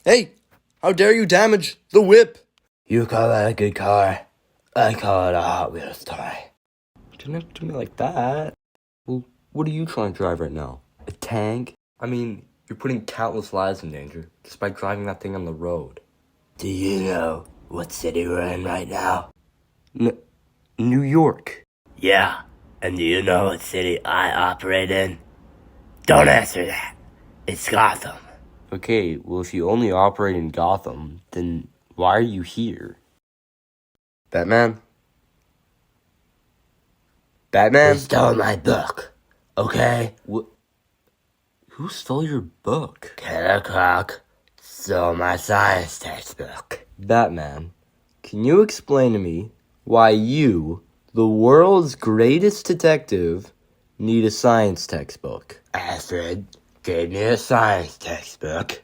Hey, how dare you damage the whip? You call that a good car? I call it a Hot Wheels toy. Don't have to do me like that. Well, what are you trying to drive right now? A tank? I mean, you're putting countless lives in danger just by driving that thing on the road. Do you know what city we're in right now? New York. Yeah, and do you know what city I operate in? Don't answer that. It's Gotham. Okay, well, if you only operate in Gotham, then why are you here? Batman? Batman? They stole my book, okay? What? Who stole your book? Killer Croc stole my science textbook. Batman, can you explain to me why you, the world's greatest detective, need a science textbook? Alfred gave me a science textbook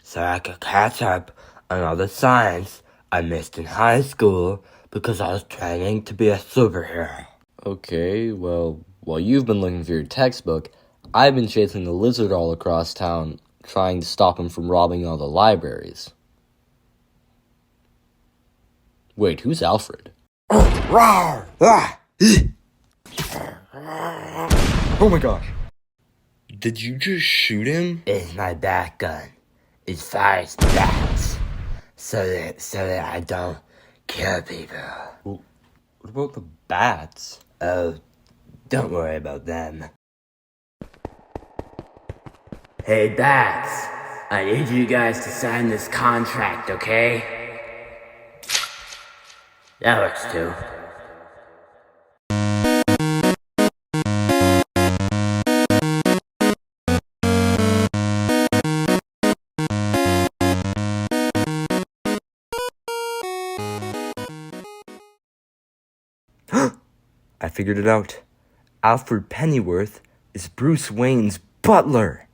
so I could catch up on all the science I missed in high school because I was training to be a superhero. Okay, well, while you've been looking for your textbook, I've been chasing the lizard all across town, trying to stop him from robbing all the libraries. Wait, who's Alfred? Rawr! Ah! Oh my gosh. Did you just shoot him? It's my bat gun. It fires bats so that I don't kill people. Well, what about the bats? Oh, don't worry about them. Hey, bats, I need you guys to sign this contract, okay? That works too. I figured it out. Alfred Pennyworth is Bruce Wayne's butler.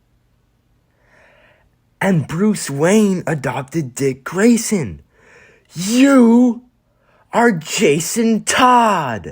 And Bruce Wayne adopted Dick Grayson. You are Jason Todd.